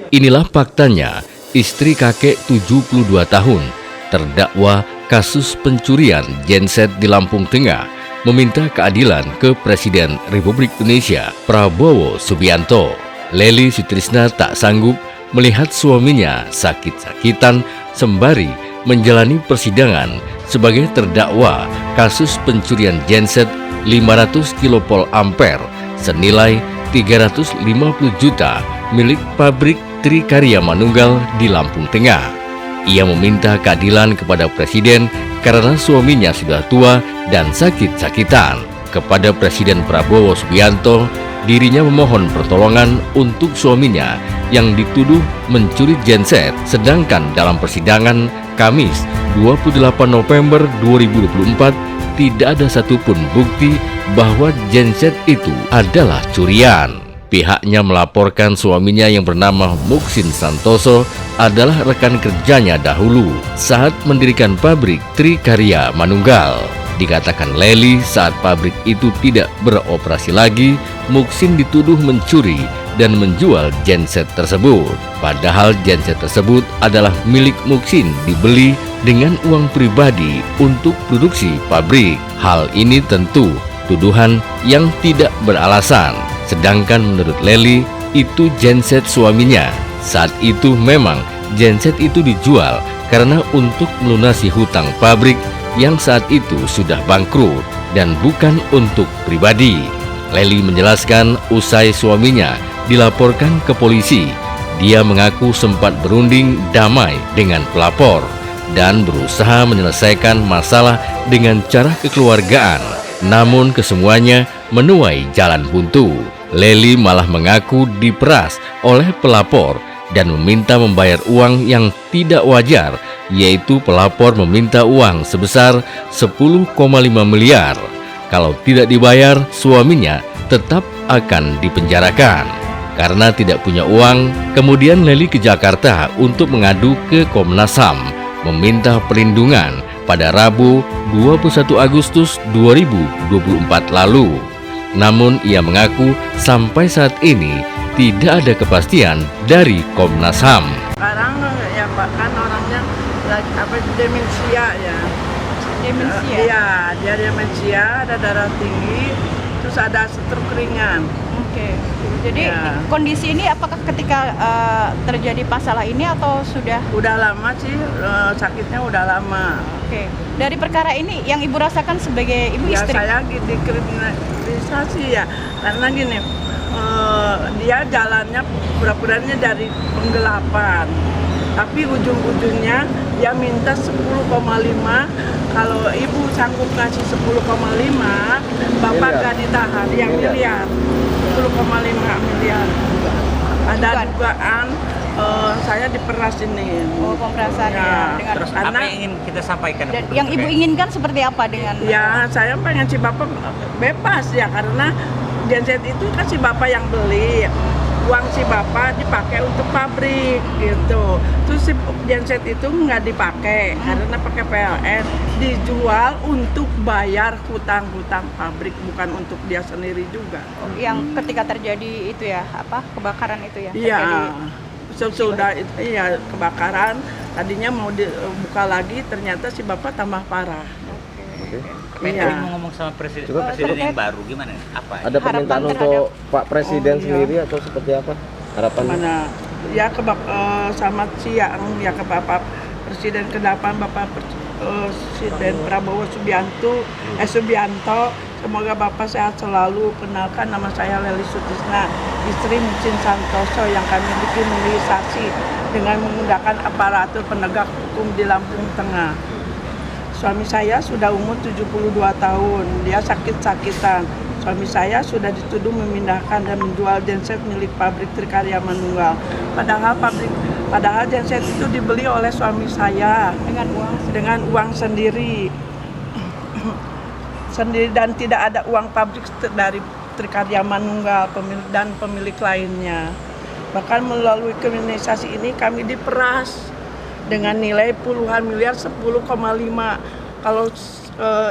Inilah faktanya, istri kakek 72 tahun terdakwa kasus pencurian genset di Lampung Tengah meminta keadilan ke Presiden Republik Indonesia Prabowo Subianto. Lely Sutrisna tak sanggup melihat suaminya sakit-sakitan sembari menjalani persidangan sebagai terdakwa kasus pencurian genset 500 kV ampere senilai 350 juta milik pabrik Trikarya Manunggal di Lampung Tengah. Ia meminta keadilan kepada Presiden karena suaminya sudah tua dan sakit-sakitan. Kepada Presiden Prabowo Subianto, dirinya memohon pertolongan untuk suaminya yang dituduh mencuri genset, sedangkan dalam persidangan Kamis 28 November 2024 tidak ada satupun bukti bahwa genset itu adalah curian. Pihaknya melaporkan suaminya yang bernama Muksin Santoso adalah rekan kerjanya dahulu saat mendirikan pabrik Trikarya Manunggal. Dikatakan Lely saat pabrik itu tidak beroperasi lagi, Muksin dituduh mencuri dan menjual genset tersebut. Padahal genset tersebut adalah milik Muksin, dibeli dengan uang pribadi untuk produksi pabrik. Hal ini tentu tuduhan yang tidak beralasan. Sedangkan menurut Lely, itu genset suaminya. Saat itu memang genset itu dijual karena untuk melunasi hutang pabrik yang saat itu sudah bangkrut dan bukan untuk pribadi. Lely menjelaskan usai suaminya dilaporkan ke polisi, dia mengaku sempat berunding damai dengan pelapor dan berusaha menyelesaikan masalah dengan cara kekeluargaan. Namun kesemuanya menuai jalan buntu. Lely malah mengaku diperas oleh pelapor dan meminta membayar uang yang tidak wajar, yaitu pelapor meminta uang sebesar 10,5 miliar. Kalau tidak dibayar, suaminya tetap akan dipenjarakan. Karena tidak punya uang, kemudian Lely ke Jakarta untuk mengadu ke Komnas HAM, meminta perlindungan pada Rabu 21 Agustus 2024 lalu. Namun ia mengaku sampai saat ini tidak ada kepastian dari Komnas HAM. Sekarang ya Pak, kan orangnya demensia ya. Demensia? Iya, dia demensia, ada darah tinggi, terus ada stroke ringan. Oke. Jadi Ya. kondisi ini apakah ketika terjadi masalah ini atau sudah? Udah lama sih, sakitnya udah lama. Oke. Dari perkara ini yang ibu rasakan sebagai ibu Ya istri? saya dikriminalisasi ya, karena gini, dia jalannya pura-puranya dari penggelapan, tapi ujung-ujungnya dia minta 10,5. Kalau ibu sanggup ngasih 10,5, bapak gak ditahan, yang miliar 10,5 miliar. Ada dugaan saya diperas ini. Oh, pemerasan ya. Dengan, Terus Karena- apa yang ingin kita sampaikan? dan yang ibu inginkan seperti apa dengan? Ya, saya pengen si bapak bebas ya, karena genset itu kan si bapak yang beli. Uang si bapak dipakai untuk pabrik gitu. Terus si genset itu nggak dipakai karena pakai PLN, dijual untuk bayar hutang-hutang pabrik, bukan untuk dia sendiri juga. Yang ketika terjadi itu ya, apa kebakaran itu ya? Iya. terjadi- Sesudah itu, iya kebakaran, tadinya mau dibuka lagi, ternyata si bapak tambah parah. Tapi Iya. mau ngomong sama presiden, Coba presiden yang terkait- baru gimana? Apa? Ada Harapan permintaan terhadap- untuk Pak Presiden Oh, iya. sendiri atau seperti apa harapannya? Mana ya selamat siang ya ke Bapak Presiden ke-8 Bapak Presiden Prabowo Subianto. Semoga Bapak sehat selalu. Kenalkan, nama saya Lely Sutrisna, istri Muksin Santoso yang kami dikriminalisasi dengan menggunakan aparatur penegak hukum di Lampung Tengah. Suami saya sudah umur 72 tahun, dia sakit-sakitan. Suami saya sudah dituduh memindahkan dan menjual genset milik pabrik Trikarya Manunggal. Padahal genset itu dibeli oleh suami saya dengan uang sendiri. Dan tidak ada uang pabrik dari Trikarya Manunggal dan pemilik lainnya. Bahkan melalui kriminalisasi ini kami diperas dengan nilai puluhan miliar, 10,5. Kalau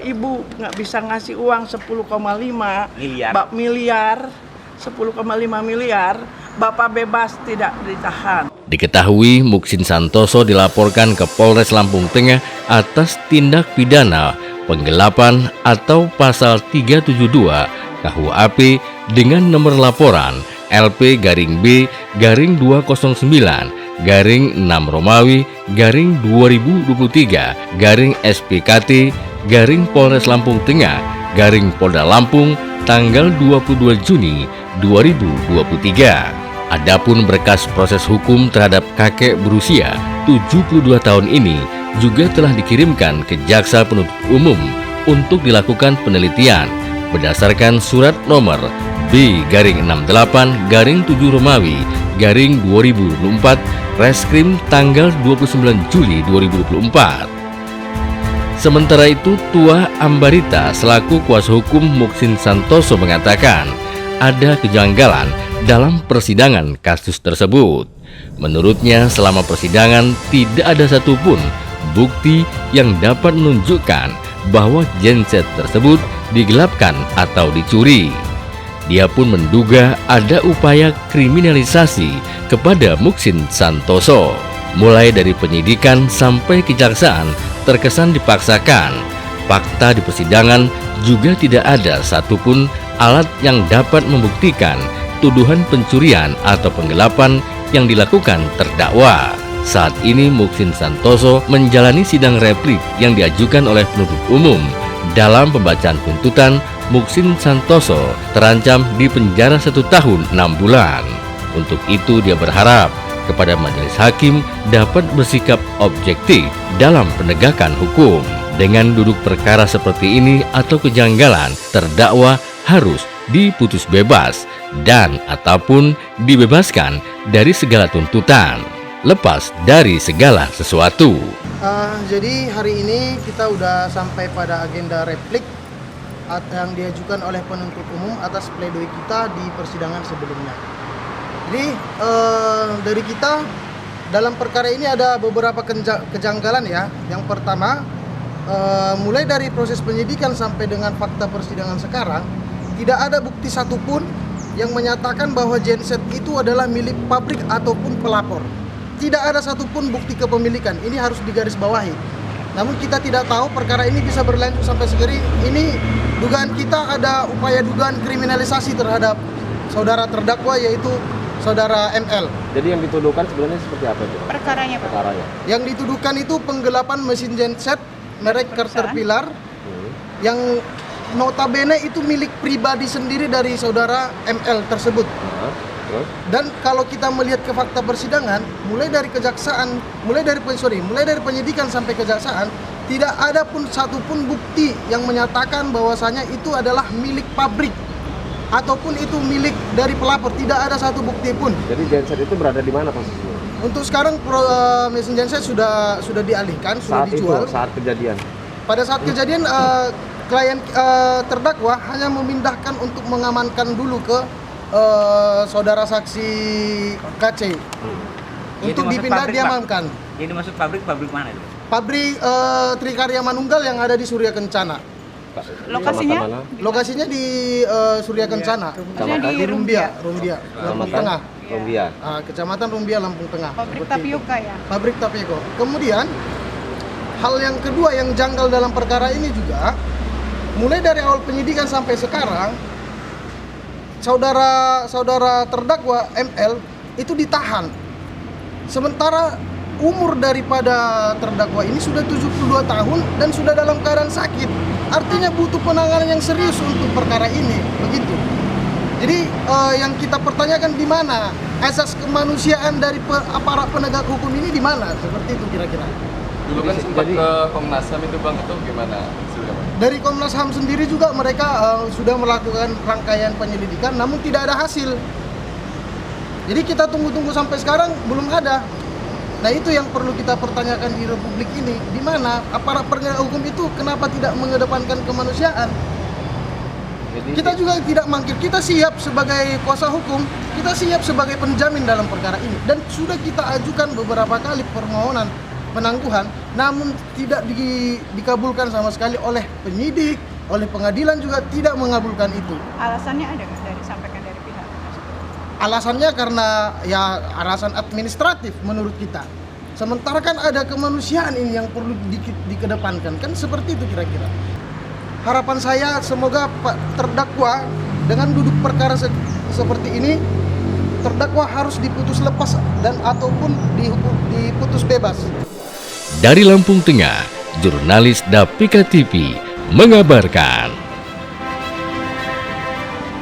ibu nggak bisa ngasih uang 10,5 Miliar. miliar, 10,5 miliar, Bapak bebas tidak ditahan. Diketahui Muksin Santoso dilaporkan ke Polres Lampung Tengah atas tindak pidana penggelapan atau pasal 372 KUHP dengan nomor laporan LP-B-209-2-2023-SPKT Polres Lampung Tengah Polda Lampung tanggal 22 Juni 2023. Adapun berkas proses hukum terhadap kakek berusia 72 tahun ini juga telah dikirimkan ke Jaksa Penuntut Umum untuk dilakukan penelitian berdasarkan surat nomor B-68-7 Reskrim tanggal 29 Juli 2024. Sementara itu, Tua Ambarita selaku kuasa hukum Muksin Santoso mengatakan ada kejanggalan dalam persidangan kasus tersebut. Menurutnya, selama persidangan tidak ada satupun bukti yang dapat menunjukkan bahwa genset tersebut digelapkan atau dicuri. Dia pun menduga ada upaya kriminalisasi kepada Muksin Santoso. Mulai dari penyidikan sampai kejaksaan terkesan dipaksakan. Fakta di persidangan juga tidak ada satupun alat yang dapat membuktikan tuduhan pencurian atau penggelapan yang dilakukan terdakwa. Saat ini Muksin Santoso menjalani sidang replik yang diajukan oleh penuntut umum. Dalam pembacaan tuntutan, Muksin Santoso terancam di penjara 1 tahun 6 bulan. Untuk itu dia berharap kepada majelis hakim dapat bersikap objektif dalam penegakan hukum. Dengan duduk perkara seperti ini atau kejanggalan, terdakwa harus diputus bebas dan ataupun dibebaskan dari segala tuntutan, lepas dari segala sesuatu. Jadi hari ini kita udah sampai pada agenda replik yang diajukan oleh penuntut umum atas pledoi kita di persidangan sebelumnya. Jadi dari kita dalam perkara ini ada beberapa kejanggalan ya. Yang pertama, mulai dari proses penyidikan sampai dengan fakta persidangan sekarang, tidak ada bukti satupun yang menyatakan bahwa genset itu adalah milik pabrik ataupun pelapor. Tidak ada satupun bukti kepemilikan. Ini harus digarisbawahi. Namun kita tidak tahu perkara ini bisa berlanjut sampai segeri. Ini dugaan kita ada upaya dugaan kriminalisasi terhadap saudara terdakwa yaitu saudara ML. Jadi yang dituduhkan sebenarnya seperti apa itu? Perkaranya, Pak. Perkaranya. Yang dituduhkan itu penggelapan mesin genset merek Caterpillar yang notabene itu milik pribadi sendiri dari saudara ML tersebut. Terus? Dan kalau kita melihat ke fakta persidangan, mulai dari penyidikan sampai kejaksaan, tidak ada pun satupun bukti yang menyatakan bahwasanya itu adalah milik pabrik ataupun itu milik dari pelapor. Tidak ada satu bukti pun. Jadi genset itu berada di mana posisinya? Untuk sekarang mesin genset sudah dialihkan, sudah dijual. Saat kejadian. Pada saat kejadian klien terdakwa hanya memindahkan untuk mengamankan dulu ke saudara saksi KC untuk dipindah diamankan. Jadi maksud pabrik mana itu? Pabrik Trikarya Manunggal yang ada di Surya Kencana. Lokasinya? Lokasinya di Surya Kencana. Di Rumbia, Lampung Tengah. Rumbia. Kecamatan Rumbia, Lampung Tengah. Pabrik tapioka ya? Pabrik tapioka. Kemudian hal yang kedua yang janggal dalam perkara ini juga, mulai dari awal penyidikan sampai sekarang, saudara terdakwa ML itu ditahan. Sementara umur daripada terdakwa ini sudah 72 tahun dan sudah dalam keadaan sakit. Artinya butuh penanganan yang serius untuk perkara ini, begitu. Jadi yang kita pertanyakan di mana asas kemanusiaan dari aparat penegak hukum ini di mana? Seperti itu kira-kira. Dulu kan sempat ke Komnas HAM itu Bang, itu gimana? Dari Komnas HAM sendiri juga mereka sudah melakukan rangkaian penyelidikan namun tidak ada hasil. Jadi kita tunggu-tunggu sampai sekarang belum ada. Nah itu yang perlu kita pertanyakan di Republik ini. Di mana aparat penegak hukum itu kenapa tidak mengedepankan kemanusiaan? Kita juga tidak mangkir. Kita siap sebagai kuasa hukum, kita siap sebagai penjamin dalam perkara ini. Dan sudah kita ajukan beberapa kali permohonan penangguhan, namun tidak dikabulkan sama sekali oleh penyidik, oleh pengadilan juga tidak mengabulkan itu. Alasannya ada nggak disampaikan dari pihak tersebut? alasannya karena ya alasan administratif menurut kita. Sementara kan ada kemanusiaan ini yang perlu dikedepankan, kan seperti itu kira-kira. Harapan saya semoga Pak terdakwa dengan duduk perkara seperti ini, terdakwa harus diputus lepas dan ataupun diputus bebas. Dari Lampung Tengah, jurnalis Dapika TV mengabarkan.